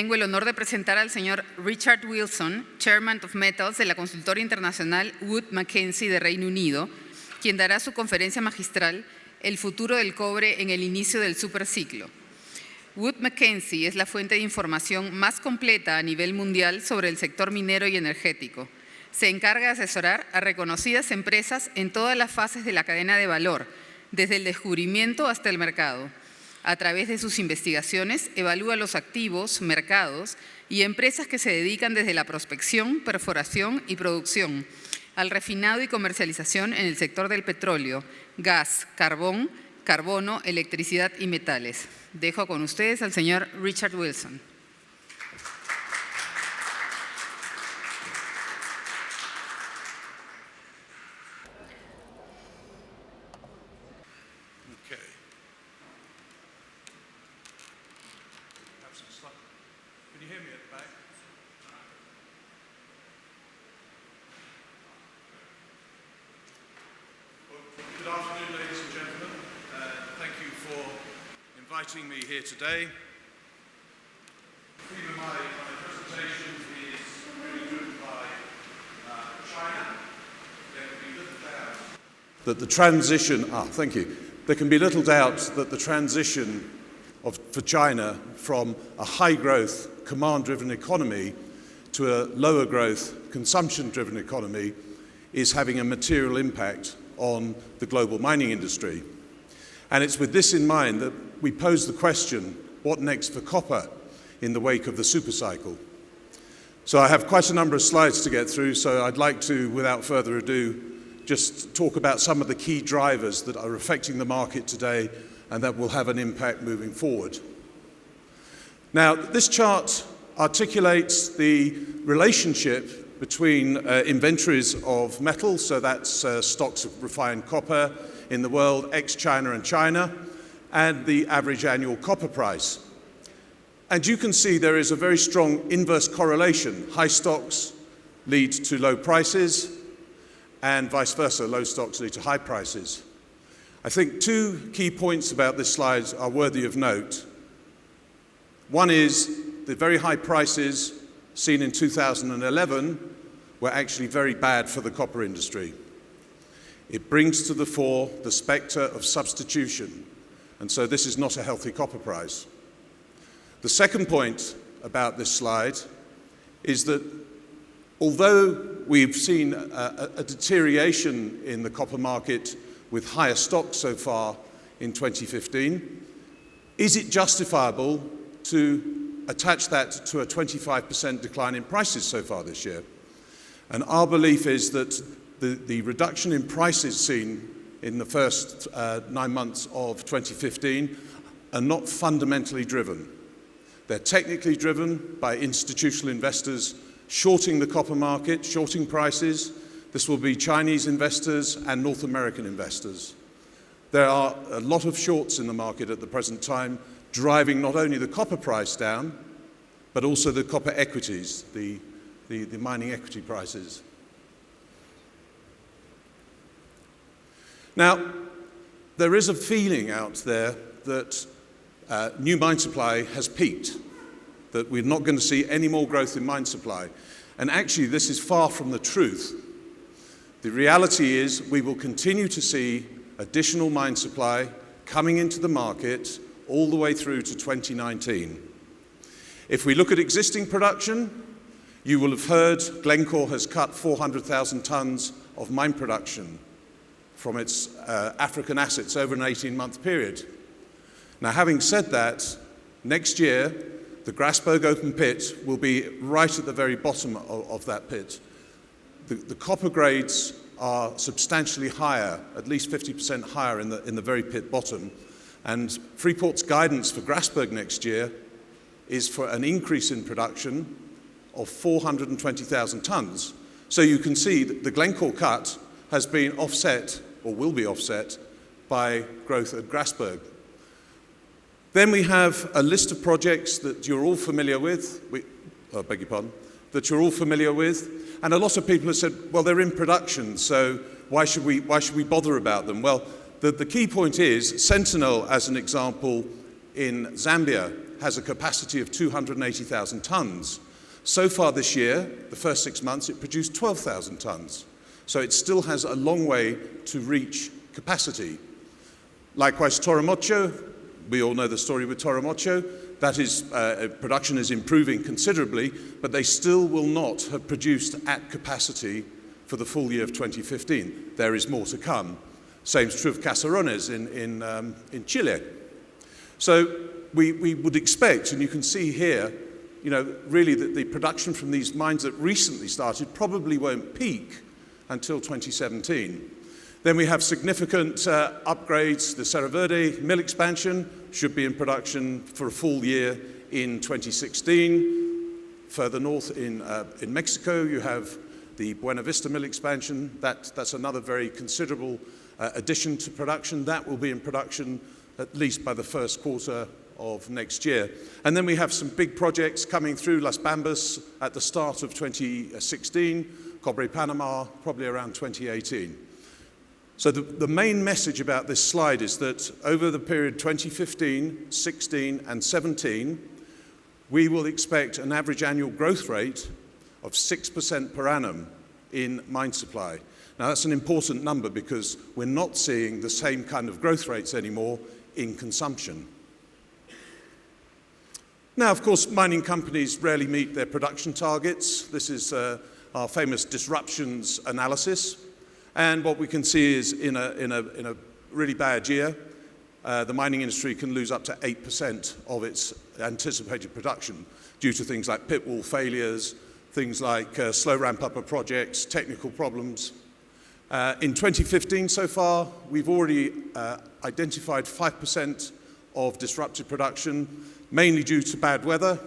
Tengo el honor de presentar al señor Richard Wilson, Chairman of Metals de la consultora internacional Wood Mackenzie de Reino Unido, quien dará su conferencia magistral El futuro del cobre en el inicio del superciclo. Wood Mackenzie es la fuente de información más completa a nivel mundial sobre el sector minero y energético. Se encarga de asesorar a reconocidas empresas en todas las fases de la cadena de valor, desde el descubrimiento hasta el mercado. A través de sus investigaciones, evalúa los activos, mercados y empresas que se dedican desde la prospección, perforación y producción, al refinado y comercialización en el sector del petróleo, gas, carbón, carbono, electricidad y metales. Dejo con ustedes al señor Richard Wilson. Inviting me here today. The theme of my presentation is really driven by China. There can be little doubt that the transition, There can be little doubt that the transition for China from a high-growth, command-driven economy to a lower-growth, consumption-driven economy is having a material impact on the global mining industry. And it's with this in mind that we pose the question, what next for copper in the wake of the supercycle? So I have quite a number of slides to get through, so I'd like to, without further ado, just talk about some of the key drivers that are affecting the market today and that will have an impact moving forward. Now, this chart articulates the relationship between inventories of metal, so that's stocks of refined copper in the world, ex-China and China, and the average annual copper price. And you can see there is a very strong inverse correlation. High stocks lead to low prices, and vice versa, low stocks lead to high prices. I think two key points about this slide are worthy of note. One is the very high prices seen in 2011 were actually very bad for the copper industry. It brings to the fore the spectre of substitution, and so this is not a healthy copper price. The second point about this slide is that although we've seen a deterioration in the copper market with higher stocks so far in 2015, is it justifiable to attach that to a 25% decline in prices so far this year? And our belief is that the reduction in prices seen in the first 9 months of 2015 are not fundamentally driven. They're technically driven by institutional investors shorting the copper market, shorting prices. This will be Chinese investors and North American investors. There are a lot of shorts in the market at the present time, driving not only the copper price down, but also the copper equities, the mining equity prices. Now, there is a feeling out there that new mine supply has peaked, that we're not going to see any more growth in mine supply. And actually, this is far from the truth. The reality is we will continue to see additional mine supply coming into the market all the way through to 2019. If we look at existing production, you will have heard Glencore has cut 400,000 tons of mine production from its African assets over an 18-month period. Now, having said that, next year, the Grasberg open pit will be right at the very bottom of that pit. The copper grades are substantially higher, at least 50% higher in the very pit bottom. And Freeport's guidance for Grasberg next year is for an increase in production of 420,000 tons. So you can see that the Glencore cut has been offset, or will be offset, by growth at Grasberg. Then we have a list of projects that you're all familiar with, that you're all familiar with, and a lot of people have said, well, they're in production, so why should we bother about them? Well, the key point is, Sentinel, as an example, in Zambia, has a capacity of 280,000 tons. So far this year, the first 6 months, it produced 12,000 tons. So it still has a long way to reach capacity. Likewise, Toromocho, we all know the story with Toromocho. That is, production is improving considerably, but they still will not have produced at capacity for the full year of 2015. There is more to come. Same is true of Caserones in Chile. So we would expect, and you can see here, really that the production from these mines that recently started probably won't peak until 2017. Then we have significant upgrades. The Cerro Verde mill expansion should be in production for a full year in 2016. Further north in Mexico, you have the Buena Vista mill expansion. That's another very considerable addition to production. That will be in production at least by the first quarter of next year. And then we have some big projects coming through Las Bambas at the start of 2016, Cobre Panama probably around 2018. So the main message about this slide is that over the period 2015, 16, and 17, we will expect an average annual growth rate of 6% per annum in mine supply. Now that's an important number because we're not seeing the same kind of growth rates anymore in consumption. Now, of course, mining companies rarely meet their production targets. This is our famous disruptions analysis. And what we can see is in a really bad year, the mining industry can lose up to 8% of its anticipated production due to things like pit wall failures, things like slow ramp-up of projects, technical problems. In 2015 so far, we've already identified 5% of disrupted production, mainly due to bad weather.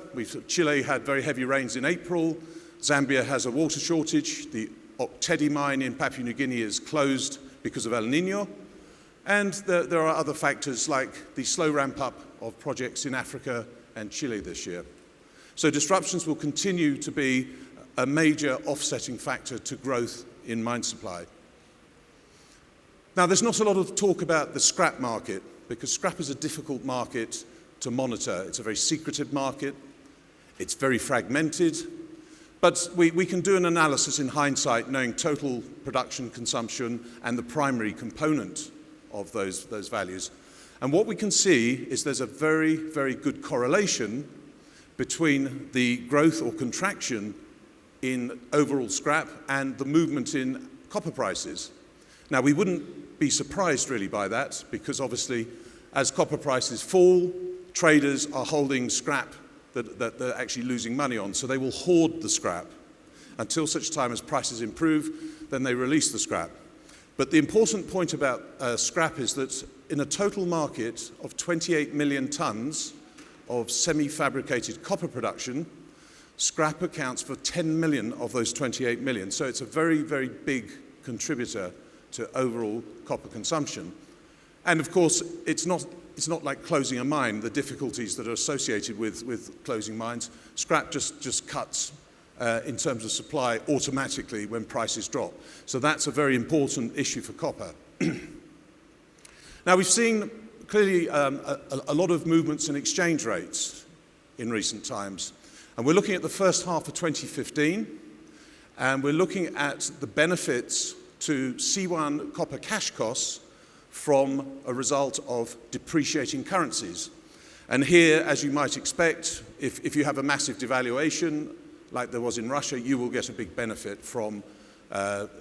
Chile had very heavy rains in April. Zambia has a water shortage. The Oktedi mine in Papua New Guinea is closed because of El Nino. And there are other factors like the slow ramp-up of projects in Africa and Chile this year. So disruptions will continue to be a major offsetting factor to growth in mine supply. Now, there's not a lot of talk about the scrap market because scrap is a difficult market to monitor. It's a very secretive market. It's very fragmented. But we can do an analysis in hindsight, knowing total production, consumption, and the primary component of those values. And what we can see is there's a very, very good correlation between the growth or contraction in overall scrap and the movement in copper prices. Now, we wouldn't be surprised really by that because obviously as copper prices fall, traders are holding scrap that they're actually losing money on, so they will hoard the scrap until such time as prices improve, then they release the scrap. But the important point about scrap is that in a total market of 28 million tons of semi-fabricated copper production, scrap accounts for 10 million of those 28 million. So it's a very, very big contributor to overall copper consumption. And of course, it's not like closing a mine, the difficulties that are associated with closing mines. Scrap just cuts in terms of supply automatically when prices drop. So that's a very important issue for copper. Now, we've seen clearly a lot of movements in exchange rates in recent times. And we're looking at the first half of 2015, and we're looking at the benefits to C1 copper cash costs from a result of depreciating currencies. And here, as you might expect, if you have a massive devaluation, like there was in Russia, you will get a big benefit from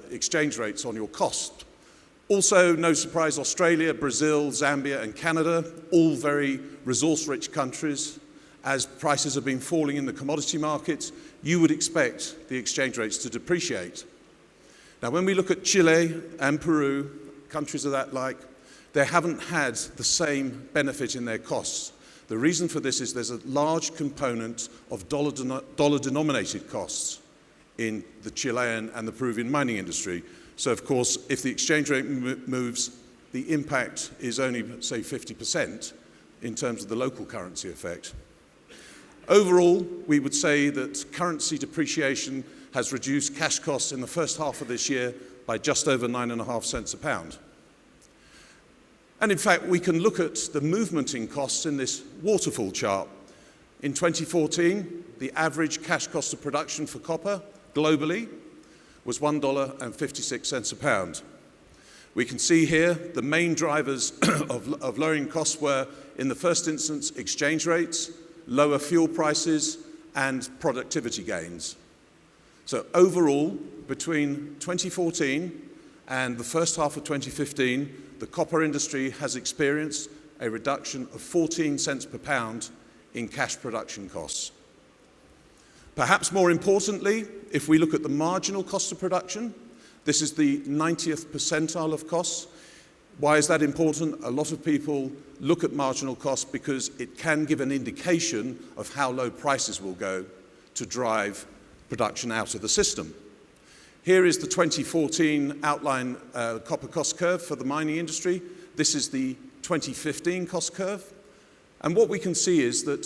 exchange rates on your cost. Also, no surprise, Australia, Brazil, Zambia, and Canada, all very resource-rich countries. As prices have been falling in the commodity markets, you would expect the exchange rates to depreciate. Now, when we look at Chile and Peru, countries of that like, they haven't had the same benefit in their costs. The reason for this is there's a large component of dollar-denominated costs in the Chilean and the Peruvian mining industry. So, of course, if the exchange rate moves, the impact is only, say, 50% in terms of the local currency effect. Overall, we would say that currency depreciation has reduced cash costs in the first half of this year by just over 9.5 cents a pound. And in fact, we can look at the movement in costs in this waterfall chart. In 2014, the average cash cost of production for copper globally was $1.56 a pound. We can see here the main drivers of lowering costs were, in the first instance, exchange rates, lower fuel prices, and productivity gains. So overall, between 2014 and the first half of 2015, the copper industry has experienced a reduction of 14 cents per pound in cash production costs. Perhaps more importantly, if we look at the marginal cost of production, this is the 90th percentile of costs. Why is that important? A lot of people look at marginal costs because it can give an indication of how low prices will go to drive production out of the system. Here is the 2014 outline copper cost curve for the mining industry. This is the 2015 cost curve. And what we can see is that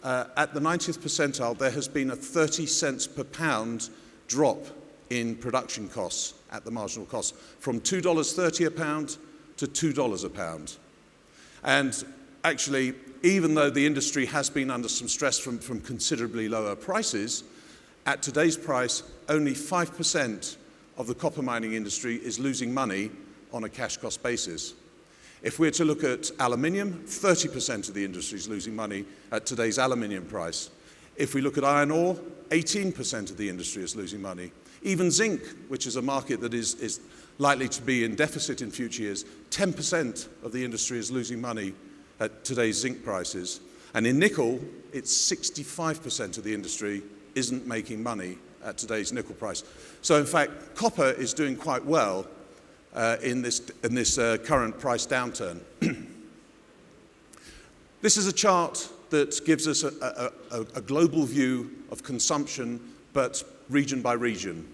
at the 90th percentile, there has been a 30 cents per pound drop in production costs at the marginal cost, from $2.30 a pound to $2 a pound. And actually, even though the industry has been under some stress from considerably lower prices, at today's price, only 5% of the copper mining industry is losing money on a cash cost basis. If we're to look at aluminium, 30% of the industry is losing money at today's aluminium price. If we look at iron ore, 18% of the industry is losing money. Even zinc, which is a market that is likely to be in deficit in future years, 10% of the industry is losing money at today's zinc prices. And in nickel, it's 65% of the industry isn't making money at today's nickel price. So in fact, copper is doing quite well in this current price downturn. This is a chart that gives us a global view of consumption, but region by region.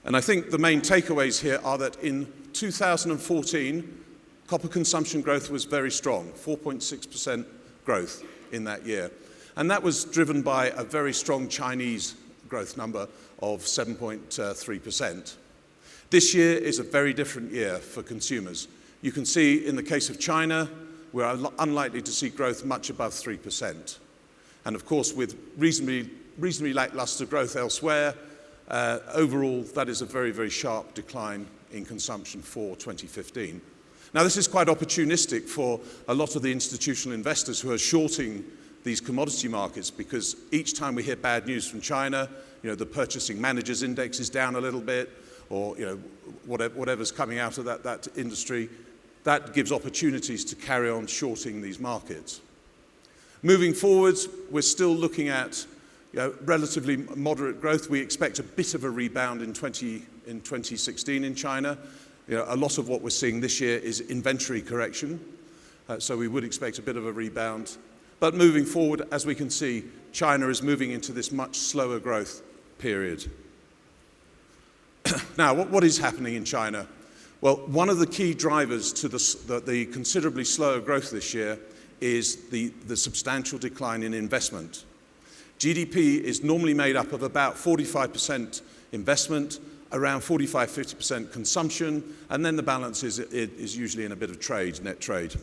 And I think the main takeaways here are that in 2014, copper consumption growth was very strong, 4.6% growth in that year. And that was driven by a very strong Chinese growth number of 7.3%. This year is a very different year for consumers. You can see in the case of China, we're unlikely to see growth much above 3%. And of course, with reasonably lackluster growth elsewhere, overall, that is a very, very sharp decline in consumption for 2015. Now, this is quite opportunistic for a lot of the institutional investors who are shorting these commodity markets, because each time we hear bad news from China, the purchasing managers index is down a little bit, or whatever's coming out of that industry, that gives opportunities to carry on shorting these markets. Moving forwards, we're still looking at relatively moderate growth. We expect a bit of a rebound in 2016 in China. A lot of what we're seeing this year is inventory correction, so we would expect a bit of a rebound. But moving forward, as we can see, China is moving into this much slower growth period. Now, what is happening in China? Well, one of the key drivers to the considerably slower growth this year is the substantial decline in investment. GDP is normally made up of about 45% investment, around 45–50% consumption, and then the balance is usually in a bit of trade, net trade.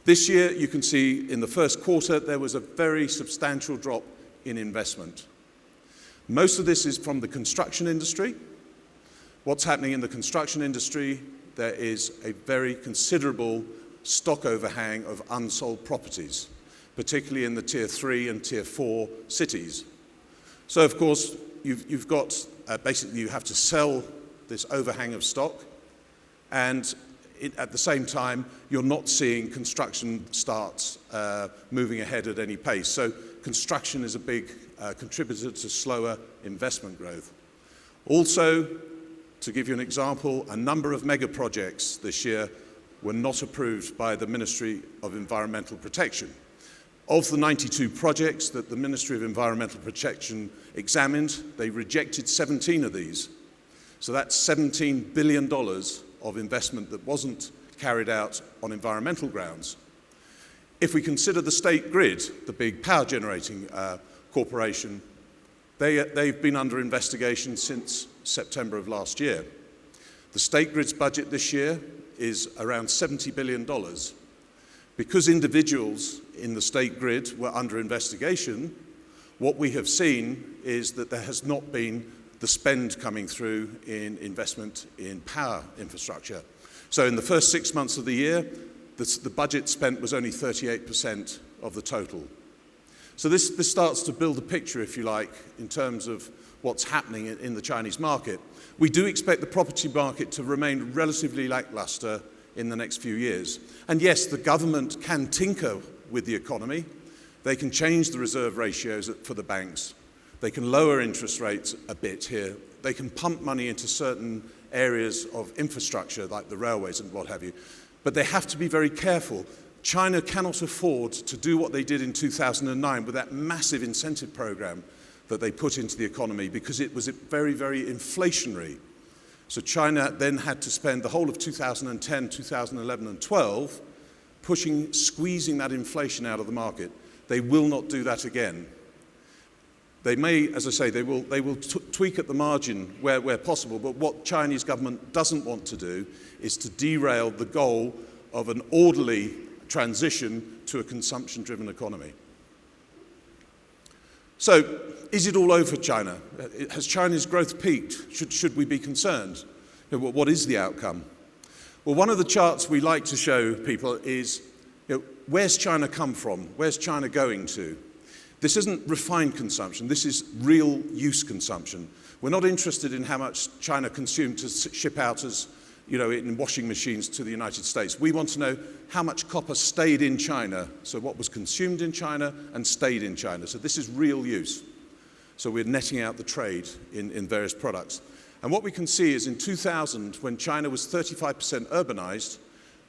This year, you can see in the first quarter, there was a very substantial drop in investment. Most of this is from the construction industry. What's happening in the construction industry? There is a very considerable stock overhang of unsold properties, particularly in the Tier 3 and Tier 4 cities. So, of course, you've got, basically you have to sell this overhang of stock, and at the same time, you're not seeing construction starts moving ahead at any pace. So construction is a big contributor to slower investment growth. Also, to give you an example, a number of mega projects this year were not approved by the Ministry of Environmental Protection. Of the 92 projects that the Ministry of Environmental Protection examined, they rejected 17 of these. So that's $17 billion of investment that wasn't carried out on environmental grounds. If we consider the state grid, the big power generating corporation, they've been under investigation since September of last year. The state grid's budget this year is around $70 billion. Because individuals in the state grid were under investigation, what we have seen is that there has not been the spend coming through in investment in power infrastructure. So in the first 6 months of the year, the budget spent was only 38% of the total. So this starts to build a picture, if you like, in terms of what's happening in the Chinese market. We do expect the property market to remain relatively lackluster in the next few years. And yes, the government can tinker with the economy. They can change the reserve ratios for the banks. They can lower interest rates a bit here. They can pump money into certain areas of infrastructure like the railways and what have you. But they have to be very careful. China cannot afford to do what they did in 2009 with that massive incentive program that they put into the economy, because it was very, very inflationary. So China then had to spend the whole of 2010, 2011 and 12 squeezing that inflation out of the market. They will not do that again. They may, as I say, they will tweak at the margin where possible, but what Chinese government doesn't want to do is to derail the goal of an orderly transition to a consumption-driven economy. So, is it all over China? Has China's growth peaked? Should we be concerned? What is the outcome? Well, one of the charts we like to show people is, where's China come from? Where's China going to? This isn't refined consumption, this is real use consumption. We're not interested in how much China consumed to ship out as, in washing machines to the United States. We want to know how much copper stayed in China, so what was consumed in China and stayed in China. So this is real use. So we're netting out the trade in various products. And what we can see is in 2000, when China was 35% urbanized,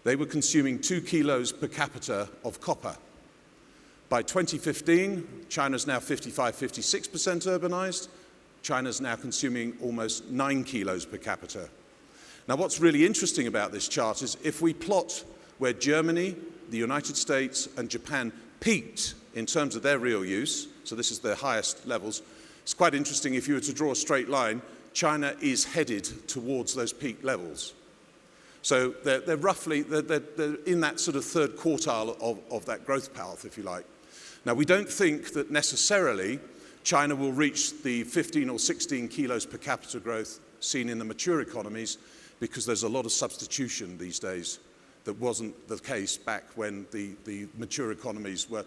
they were consuming 2 kilos per capita of copper. By 2015, China's now 55, 56% urbanized. China's now consuming almost 9 kilos per capita. Now, what's really interesting about this chart is if we plot where Germany, the United States, and Japan peaked in terms of their real use, so this is their highest levels, it's quite interesting. If you were to draw a straight line, China is headed towards those peak levels. So they're in that sort of third quartile of that growth path, if you like. Now, we don't think that necessarily China will reach the 15 or 16 kilos per capita growth seen in the mature economies, because there's a lot of substitution these days that wasn't the case back when the mature economies were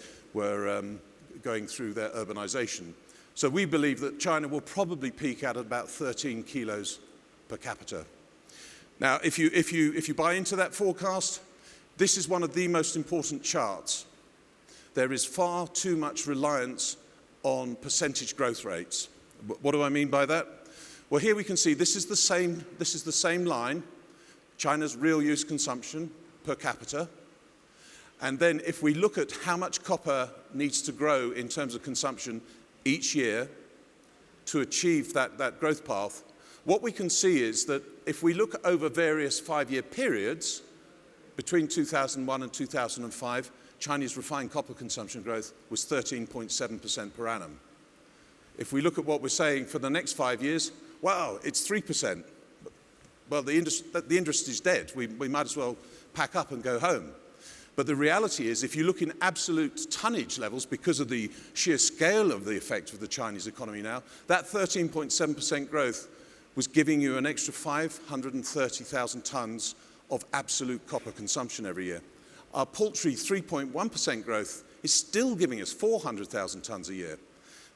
going through their urbanization. So we believe that China will probably peak out at about 13 kilos per capita. Now, if you buy into that forecast, this is one of the most important charts. There is far too much reliance on percentage growth rates. What do I mean by that? Well, here we can see this is the same line, China's real use consumption per capita. And then if we look at how much copper needs to grow in terms of consumption each year to achieve that growth path, what we can see is that if we look over various 5-year periods, between 2001 and 2005, Chinese refined copper consumption growth was 13.7% per annum. If we look at what we're saying for the next 5 years, wow, it's 3%. Well, the industry's dead. We might as well pack up and go home. But the reality is, if you look in absolute tonnage levels, because of the sheer scale of the effect of the Chinese economy now, that 13.7% growth was giving you an extra 530,000 tons of absolute copper consumption every year. Our paltry 3.1% growth is still giving us 400,000 tons a year.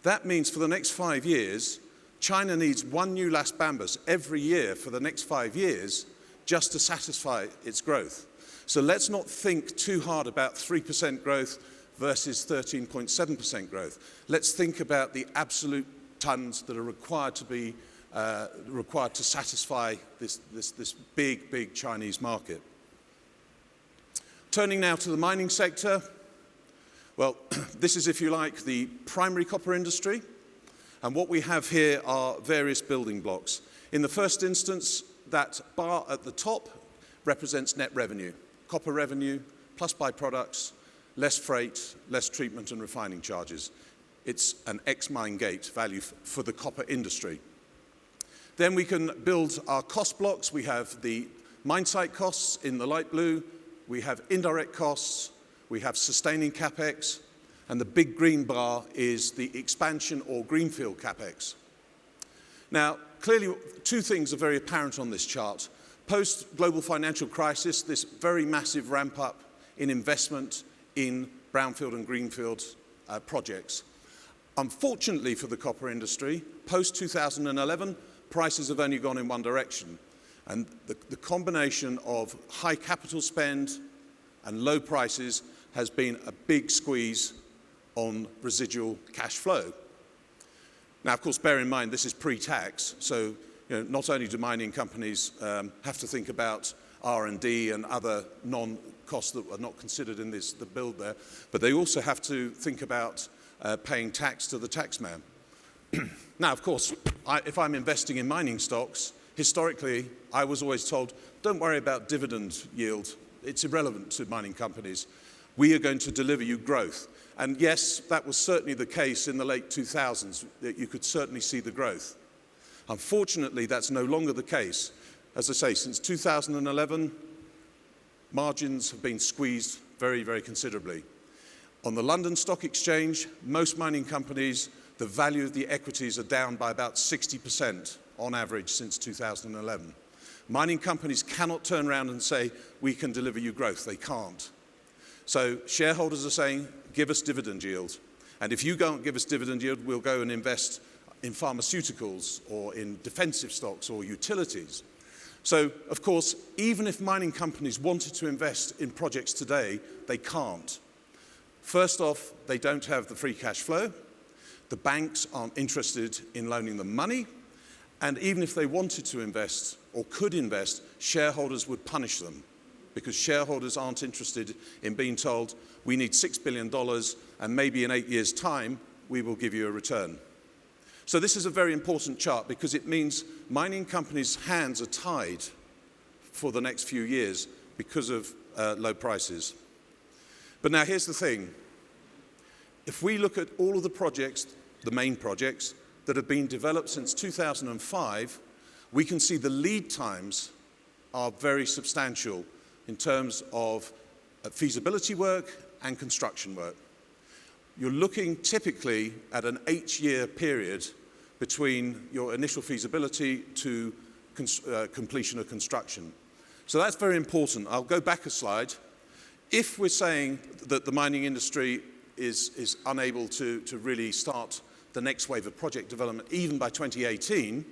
That means for the next 5 years, China needs 1 new Las Bambas every year for the next 5 years just to satisfy its growth. So let's not think too hard about 3% growth versus 13.7% growth. Let's think about the absolute tons that are required to satisfy this big Chinese market. Turning now to the mining sector. Well, this is, if you like, the primary copper industry. And what we have here are various building blocks. In the first instance, that bar at the top represents net revenue. Copper revenue, plus byproducts, less freight, less treatment and refining charges. It's an ex-mine gate value for the copper industry. Then we can build our cost blocks. We have the mine site costs in the light blue. We have indirect costs. We have sustaining capex. and the big green bar is the expansion or greenfield capex. Now, clearly, two things are very apparent on this chart. Post-global financial crisis, this very massive ramp up in investment in brownfield and greenfield projects. Unfortunately for the copper industry, post-2011, prices have only gone in one direction. And the combination of high capital spend and low prices has been a big squeeze on residual cash flow. Now, of course, bear in mind, this is pre-tax, so not only do mining companies have to think about R&D and other non-costs that are not considered in the build there, but they also have to think about paying tax to the taxman. Now, of course, if I'm investing in mining stocks, historically, I was always told, don't worry about dividend yield. It's irrelevant to mining companies. We are going to deliver you growth. And yes, that was certainly the case in the late 2000s, that you could certainly see the growth. Unfortunately, that's no longer the case. As I say, since 2011, margins have been squeezed very, very considerably. On the London Stock Exchange, most mining companies, the value of the equities are down by about 60% on average since 2011. Mining companies cannot turn around and say, we can deliver you growth. They can't. So shareholders are saying, give us dividend yield. And if you don't give us dividend yield, we'll go and invest in pharmaceuticals or in defensive stocks or utilities. So, of course, even if mining companies wanted to invest in projects today, they can't. First off, they don't have the free cash flow. The banks aren't interested in loaning them money. And even if they wanted to invest or could invest, shareholders would punish them, because shareholders aren't interested in being told, we need $6 billion and maybe in 8 years' time, we will give you a return. So this is a very important chart because it means mining companies' hands are tied for the next few years because of low prices. But now here's the thing. If we look at all of the projects, the main projects, that have been developed since 2005, we can see the lead times are very substantial in terms of feasibility work and construction work. You're looking typically at an 8-year period between your initial feasibility to completion of construction. So that's very important. I'll go back a slide. If we're saying that the mining industry is unable to really start the next wave of project development, even by 2018,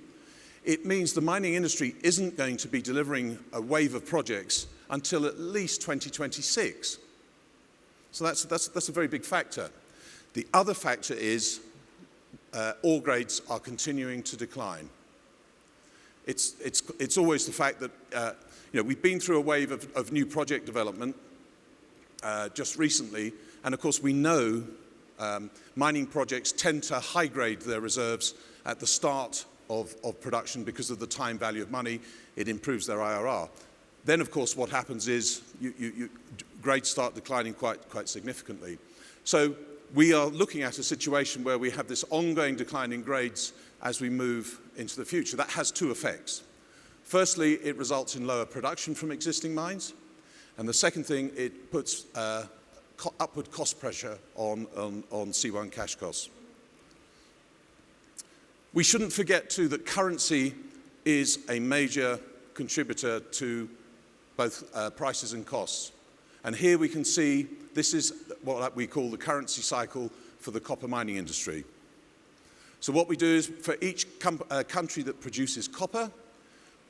it means the mining industry isn't going to be delivering a wave of projects until at least 2026. So that's a very big factor. The other factor is ore grades are continuing to decline. It's always the fact that we've been through a wave of new project development just recently, and of course we know mining projects tend to high-grade their reserves at the start of production because of the time value of money. It improves their IRR. Then, of course, what happens is grades start declining quite significantly. So we are looking at a situation where we have this ongoing decline in grades as we move into the future. That has two effects. Firstly, it results in lower production from existing mines. And the second thing, it puts upward cost pressure on C1 cash costs. We shouldn't forget, too, that currency is a major contributor to both prices and costs. And here we can see this is what we call the currency cycle for the copper mining industry. So what we do is, for each country that produces copper,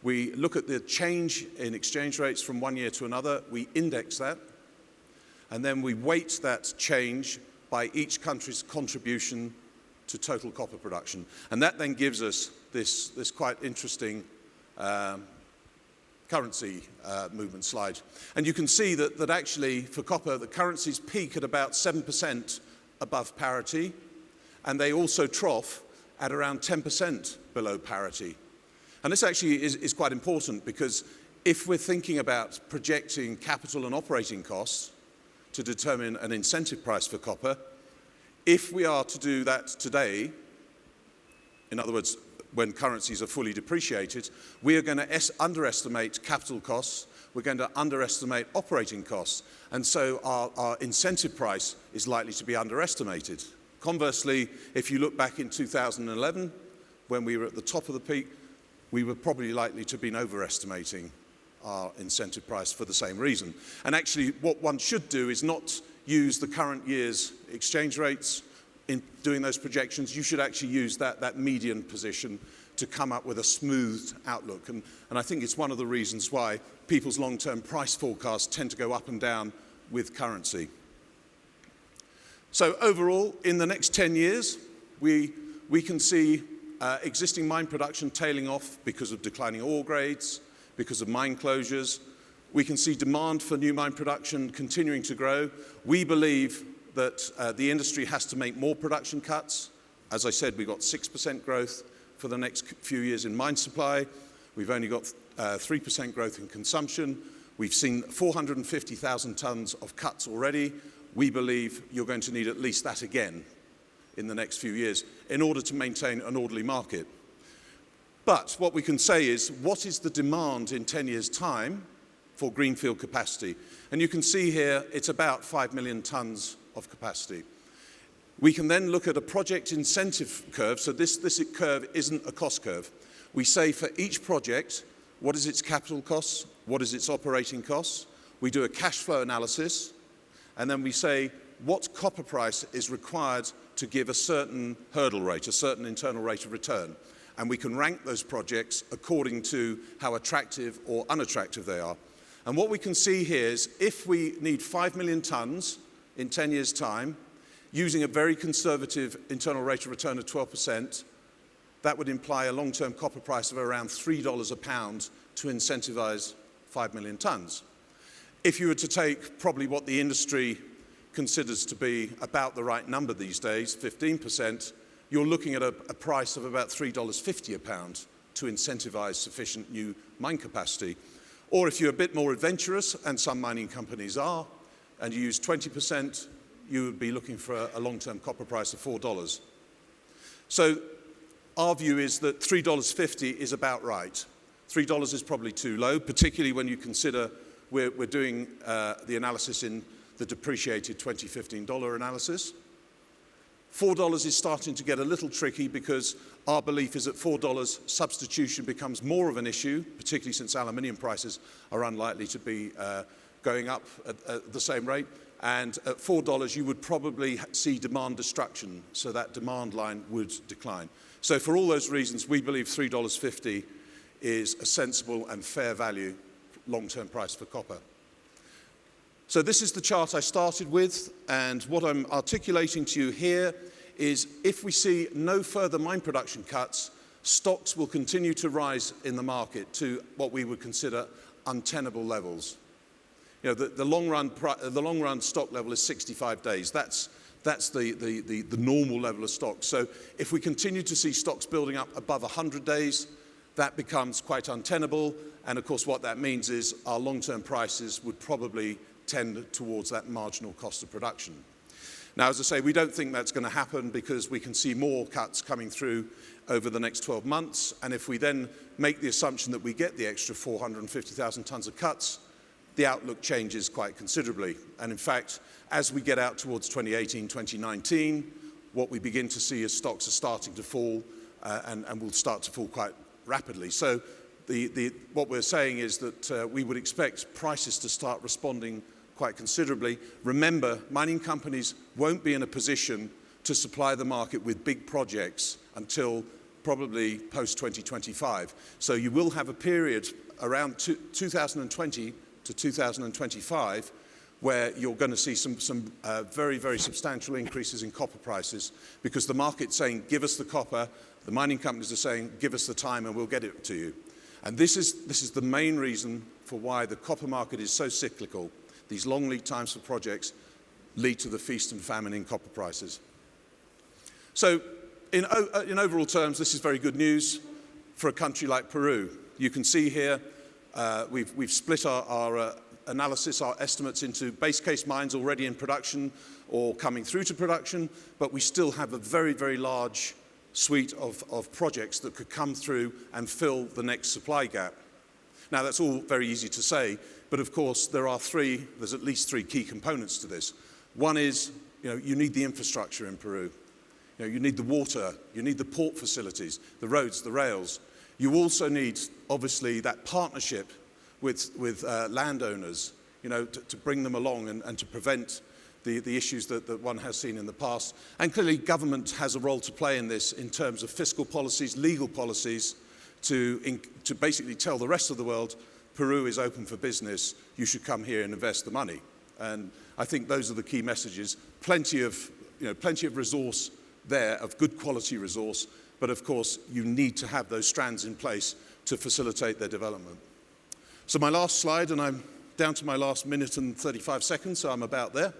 we look at the change in exchange rates from one year to another, we index that, and then we weight that change by each country's contribution to total copper production. And that then gives us this quite interesting currency movement slide. And you can see that actually, for copper, the currencies peak at about 7% above parity, and they also trough at around 10% below parity. And this actually is quite important, because if we're thinking about projecting capital and operating costs to determine an incentive price for copper, if we are to do that today, in other words, when currencies are fully depreciated, we are going to underestimate capital costs, we're going to underestimate operating costs. And so our incentive price is likely to be underestimated. Conversely, if you look back in 2011, when we were at the top of the peak, we were probably likely to have been overestimating our incentive price for the same reason. And actually, what one should do is not use the current year's exchange rates in doing those projections. You should actually use that median position to come up with a smoothed outlook. And I think it's one of the reasons why people's long-term price forecasts tend to go up and down with currency. So overall, in the next 10 years, we can see existing mine production tailing off because of declining ore grades, because of mine closures. We can see demand for new mine production continuing to grow. We believe that the industry has to make more production cuts. As I said, we've got 6% growth for the next few years in mine supply. We've only got 3% growth in consumption. We've seen 450,000 tons of cuts already. We believe you're going to need at least that again in the next few years in order to maintain an orderly market. But what we can say is, what is the demand in 10 years' time for greenfield capacity? And you can see here, it's about 5 million tons of capacity. We can then look at a project incentive curve. So this curve isn't a cost curve. We say for each project, what is its capital costs? What is its operating costs? We do a cash flow analysis. And then we say what copper price is required to give a certain hurdle rate, a certain internal rate of return. And we can rank those projects according to how attractive or unattractive they are. And what we can see here is if we need 5 million tons in 10 years' time, using a very conservative internal rate of return of 12%, that would imply a long-term copper price of around $3 a pound to incentivize 5 million tons. If you were to take probably what the industry considers to be about the right number these days, 15%, you're looking at a price of about $3.50 a pound to incentivize sufficient new mine capacity. Or if you're a bit more adventurous, and some mining companies are, and you use 20%, you would be looking for a long-term copper price of $4. So our view is that $3.50 is about right. $3 is probably too low, particularly when you consider we're doing the analysis in the depreciated 2015 dollar analysis. $4 is starting to get a little tricky because our belief is that $4 substitution becomes more of an issue, particularly since aluminium prices are unlikely to be going up at the same rate. And at $4, you would probably see demand destruction, so that demand line would decline. So for all those reasons, we believe $3.50 is a sensible and fair value long-term price for copper. So this is the chart I started with, and what I'm articulating to you here is if we see no further mine production cuts, stocks will continue to rise in the market to what we would consider untenable levels. You know, the long run stock level is 65 days. That's the normal level of stocks. So if we continue to see stocks building up above 100 days, that becomes quite untenable. And of course, what that means is our long-term prices would probably tend towards that marginal cost of production. Now, as I say, we don't think that's going to happen because we can see more cuts coming through over the next 12 months. And if we then make the assumption that we get the extra 450,000 tons of cuts, the outlook changes quite considerably. And in fact, as we get out towards 2018, 2019, what we begin to see is stocks are starting to fall and will start to fall quite rapidly. So what we're saying is that we would expect prices to start responding quite considerably. Remember, mining companies won't be in a position to supply the market with big projects until probably post-2025. So you will have a period around 2020 to 2025 where you're going to see some very, very substantial increases in copper prices because the market's saying, give us the copper. The mining companies are saying, give us the time and we'll get it to you. And this is the main reason for why the copper market is so cyclical. These long lead times for projects lead to the feast and famine in copper prices. So in overall terms, this is very good news for a country like Peru. You can see here we've split our analysis, our estimates into base case mines already in production or coming through to production, but we still have a very, very large suite of projects that could come through and fill the next supply gap. Now, that's all very easy to say, but of course, there's at least three key components to this. One is, you need the infrastructure in Peru. You need the water, you need the port facilities, the roads, the rails. You also need, obviously, that partnership with landowners, to bring them along and to prevent the issues that one has seen in the past. And clearly, government has a role to play in this in terms of fiscal policies, legal policies, to basically tell the rest of the world, Peru is open for business, you should come here and invest the money. And I think those are the key messages. Plenty of resource there, of good quality resource, but of course you need to have those strands in place to facilitate their development. So my last slide, and I'm down to my last minute and 35 seconds, so I'm about there.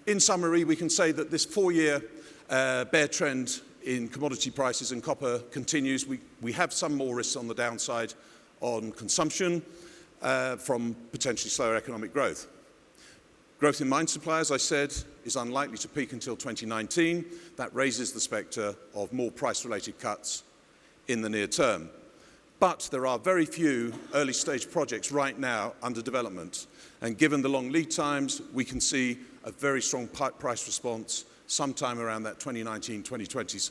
In summary, we can say that this 4-year bear trend in commodity prices and copper continues. We have some more risks on the downside on consumption from potentially slower economic growth. Growth in mine supply, as I said, is unlikely to peak until 2019. That raises the spectre of more price-related cuts in the near term. But there are very few early-stage projects right now under development. And given the long lead times, we can see a very strong price response sometime around that 2019-2020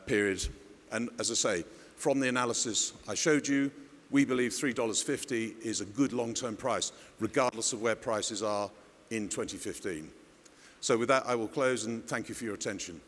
period. And as I say, from the analysis I showed you, we believe $3.50 is a good long-term price, regardless of where prices are in 2015. So with that, I will close and thank you for your attention.